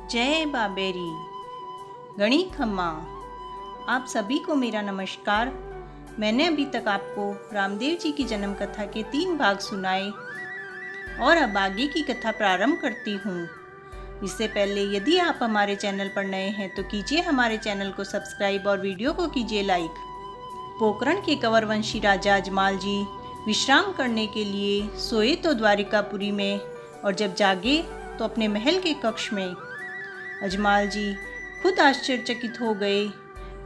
जय बाबेरी। गणी खम्मा। आप सभी को मेरा नमस्कार। मैंने अभी तक आपको रामदेव जी की जन्म कथा के 3 भाग सुनाए और अब आगे की कथा प्रारंभ करती हूँ। इससे पहले यदि आप हमारे चैनल पर नए हैं तो कीजिए हमारे चैनल को सब्सक्राइब और वीडियो को कीजिए लाइक। पोकरण के कंवरवंशी राजा अजमाल जी विश्राम करने के लिए सोए तो द्वारिकापुरी में, और जब जागे तो अपने महल के कक्ष में। अजमाल जी खुद आश्चर्यचकित हो गए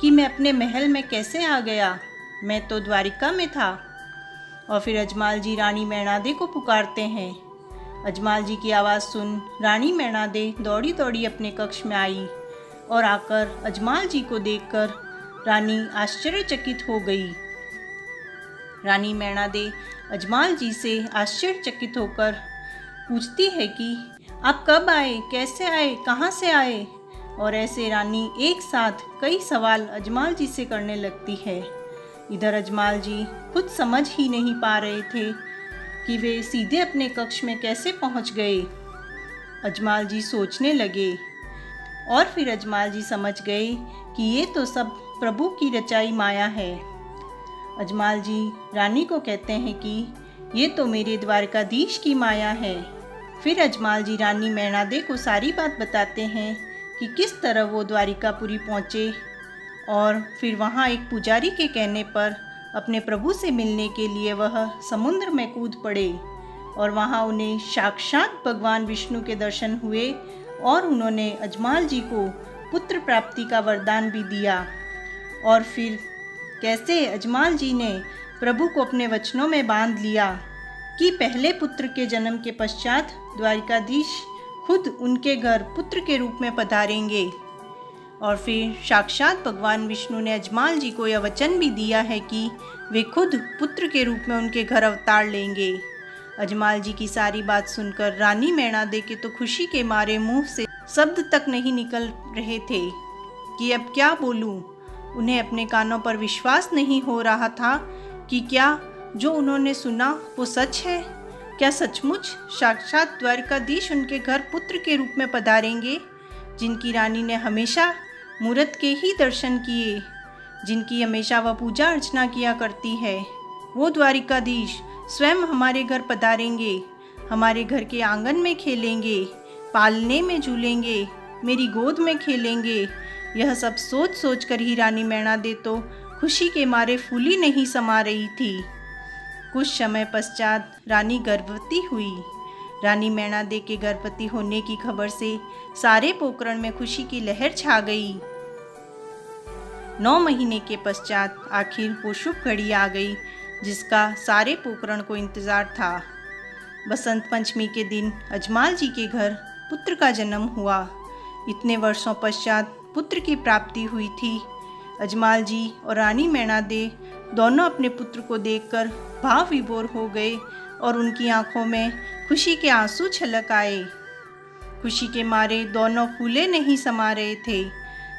कि मैं अपने महल में कैसे आ गया, मैं तो द्वारिका में था। और फिर अजमाल जी रानी मैनादे को पुकारते हैं। अजमाल जी की आवाज़ सुन रानी मैनादे दौड़ी दौड़ी अपने कक्ष में आई और आकर अजमाल जी को देखकर रानी आश्चर्यचकित हो गई। रानी मैनादे अजमाल जी से आश्चर्यचकित होकर पूछती है कि आप कब आए, कैसे आए, कहाँ से आए। और ऐसे रानी एक साथ कई सवाल अजमाल जी से करने लगती है। इधर अजमाल जी खुद समझ ही नहीं पा रहे थे कि वे सीधे अपने कक्ष में कैसे पहुंच गए। अजमाल जी सोचने लगे और फिर अजमाल जी समझ गए कि ये तो सब प्रभु की रचाई माया है। अजमाल जी रानी को कहते हैं कि ये तो मेरे द्वारकाधीश की माया है। फिर अजमाल जी रानी मैनादे को सारी बात बताते हैं कि किस तरह वो द्वारिकापुरी पहुँचे और फिर वहाँ एक पुजारी के कहने पर अपने प्रभु से मिलने के लिए वह समुद्र में कूद पड़े और वहाँ उन्हें साक्षात भगवान विष्णु के दर्शन हुए और उन्होंने अजमाल जी को पुत्र प्राप्ति का वरदान भी दिया। और फिर कैसे अजमाल जी ने प्रभु को अपने वचनों में बांध लिया कि पहले पुत्र के जन्म के पश्चात द्वारिकाधीश खुद उनके घर पुत्र के रूप में पधारेंगे। और फिर साक्षात भगवान विष्णु ने अजमाल जी को यह वचन भी दिया है कि वे खुद पुत्र के रूप में उनके घर अवतार लेंगे। अजमाल जी की सारी बात सुनकर रानी मैनादे के तो खुशी के मारे मुंह से शब्द तक नहीं निकल रहे थे कि अब क्या बोलूं। उन्हें अपने कानों पर विश्वास नहीं हो रहा था कि क्या जो उन्होंने सुना वो सच है। क्या सचमुच साक्षात द्वारिकाधीश उनके घर पुत्र के रूप में पधारेंगे, जिनकी रानी ने हमेशा मूरत के ही दर्शन किए, जिनकी हमेशा वह पूजा अर्चना किया करती है। वो द्वारिकाधीश स्वयं हमारे घर पधारेंगे, हमारे घर के आंगन में खेलेंगे, पालने में झूलेंगे, मेरी गोद में खेलेंगे। यह सब सोच सोच कर ही रानी मैनादे तो खुशी के मारे फूली नहीं समा रही थी। कुछ समय पश्चात रानी गर्भवती हुई। रानी मैनादे के गर्भवती होने की खबर से सारे पोकरण में खुशी की लहर छा गई। 9 महीने के पश्चात आखिर वो शुभ घड़ी आ गई जिसका सारे पोकरण को इंतज़ार था। बसंत पंचमी के दिन अजमाल जी के घर पुत्र का जन्म हुआ। इतने वर्षों पश्चात पुत्र की प्राप्ति हुई थी। अजमाल जी और रानी मैनादे दोनों अपने पुत्र को देखकर भाव विभोर हो गए और उनकी आंखों में खुशी के आंसू छलक आए। खुशी के मारे दोनों फूले नहीं समा रहे थे।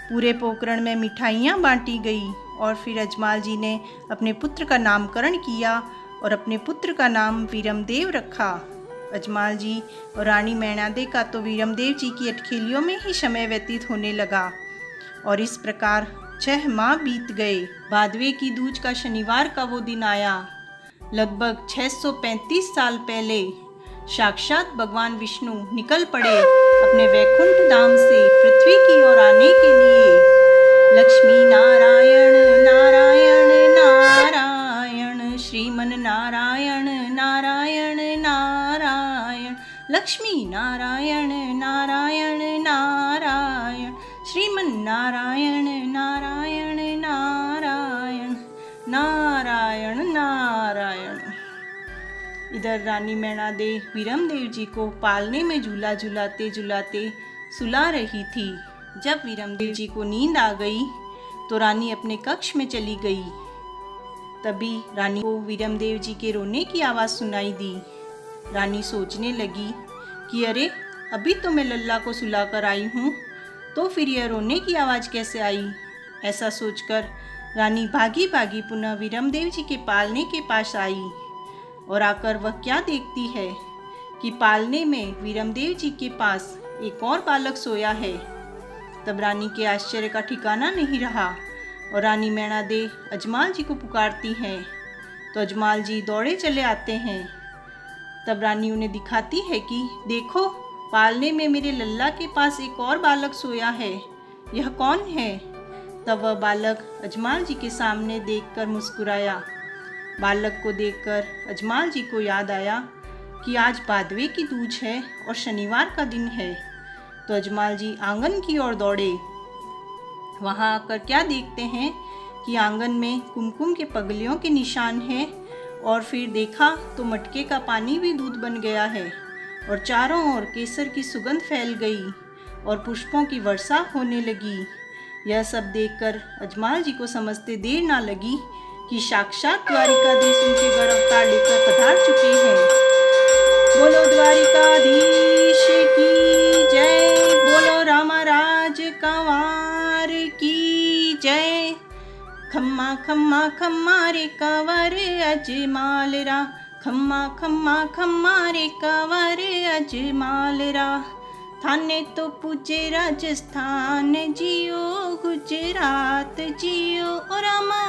पूरे पोकरण में मिठाइयाँ बांटी गई और फिर अजमाल जी ने अपने पुत्र का नामकरण किया और अपने पुत्र का नाम वीरमदेव रखा। अजमाल जी और रानी मैनादे का तो वीरमदेव जी की अटखेलियों में ही समय व्यतीत होने लगा और इस प्रकार 6 माह बीत गए। भादवे की दूज का शनिवार का वो दिन आया। लगभग 635 साल पहले साक्षात भगवान विष्णु निकल पड़े अपने वैकुंठ धाम से पृथ्वी की ओर आने के लिए। लक्ष्मी नारायण नारायण नारायण, श्रीमन नारायण नारायण नारायण, लक्ष्मी नारायण नारायण नारायण, श्रीमन नारायण नारायण नारायण नारायण नारायण। इधर रानी मैनादे वीरमदेव जी को पालने में झूला झुलाते झुलाते सुला रही थी। जब वीरमदेव जी को नींद आ गई तो रानी अपने कक्ष में चली गई। तभी रानी को वीरमदेव जी के रोने की आवाज़ सुनाई दी। रानी सोचने लगी कि अरे अभी तो मैं लल्ला को सुलाकर आई हूँ, तो फिर यह रोने की आवाज़ कैसे आई। ऐसा सोचकर रानी भागी भागी पुनः वीरमदेव जी के पालने के पास आई और आकर वह क्या देखती है कि पालने में वीरमदेव जी के पास एक और बालक सोया है। तब रानी के आश्चर्य का ठिकाना नहीं रहा और रानी मैना दे अजमाल जी को पुकारती हैं। तो अजमाल जी दौड़े चले आते हैं। तब रानी उन्हें दिखाती है कि देखो, पालने में मेरे लल्ला के पास एक और बालक सोया है, यह कौन है? तब वह बालक अजमाल जी के सामने देखकर मुस्कुराया। बालक को देखकर अजमाल जी को याद आया कि आज बादवे की दूज है और शनिवार का दिन है। तो अजमाल जी आंगन की ओर दौड़े। वहां आकर क्या देखते हैं कि आंगन में कुमकुम के पगलियों के निशान हैं और फिर देखा तो मटके का पानी भी दूध बन गया है और चारों ओर केसर की सुगंध फैल गई और पुष्पों की वर्षा होने लगी। यह सब देखकर अजमाल जी को समझते देर ना लगी कि साक्षात द्वारिकाधीश उनके घर अवतार लेकर पधार चुके हैं। बोलो द्वारिकाधीश की जय, बोलो रामाराज कंवार की जय। खम्मा खम्मा खम्मा रे कंवर अजमाल रा, खम्मा खम्मा खम्मा रे कंवर अजमाल रा। थाने तो पूजे राजस्थान जियो, गुजरात जियो ओ रामा,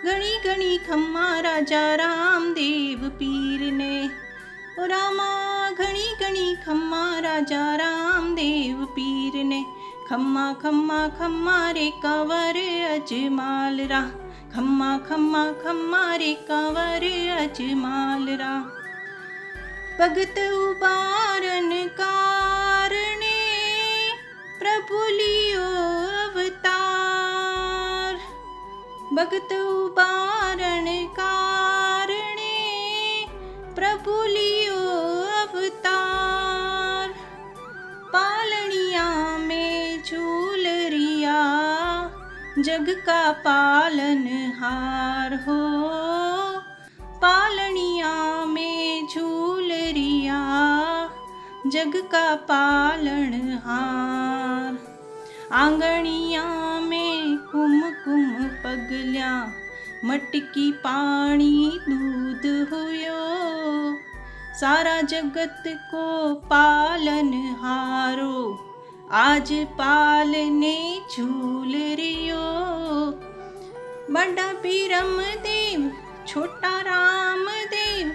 घणी घणी खम्मा राजा रामदेव पीर ने ओ रामा, घणी घणी खम्मा राजा रामदेव पीर ने। खम्मा खम्मा खम्मा रे कंवर अजमाल रा, खम्मा खम्मा खम्मा रे कंवर अजमाल रा। भगत उबारन कारणे प्रभु लियो अवतार, भगत उबारन कारणे प्रभु लियो अवतार। पालनिया में झूल रिया जग का पालनहार हो, पालनिया में झूल रिया जग का पालनहार। आंगनिया में कुमकुम पगल्या, मटकी पानी दूध हुयो, सारा जगत को पालन हारो, आज पालने झूल रियो। बड़ा बीरम देव छोटा राम देव,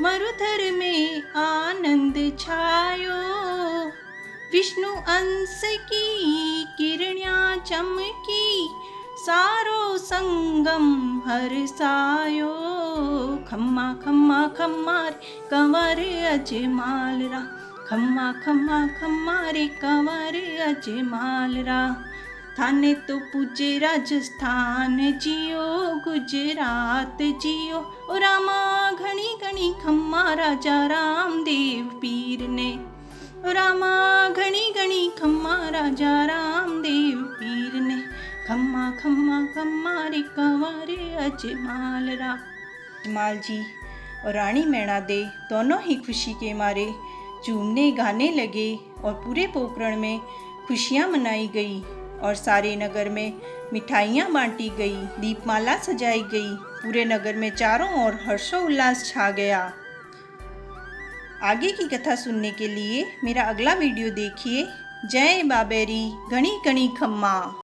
मरुधर में आनंद छायो, विष्णु अंश की किरण्या चमकी, सारो संगम हरसायो। खम्मा खम्मा खम्मा रे कंवर अजमाल रा, खम्मा खम्मा खम्मा रे कंवर अजमाल रा। थाने तो पूजे राजस्थान जियो, गुजरात जियो ओ रामा, घणी घणी खम्मा राजा रामदेव पीर ने ओ रामा, घणी घणी खम्मा राजा रामदेव पीर ने। खम्मा खम्मा खम्मा रे कंवर अजमाल रा। अजमाल जी और रानी मैना दे दोनों ही खुशी के मारे झूमने गाने लगे और पूरे पोकरण में खुशियाँ मनाई गई और सारे नगर में मिठाइयाँ बांटी गई, दीपमाला सजाई गई। पूरे नगर में चारों ओर हर्षोल्लास छा गया। आगे की कथा सुनने के लिए मेरा अगला वीडियो देखिए। जय बाबेरी, घणी घणी खम्मा।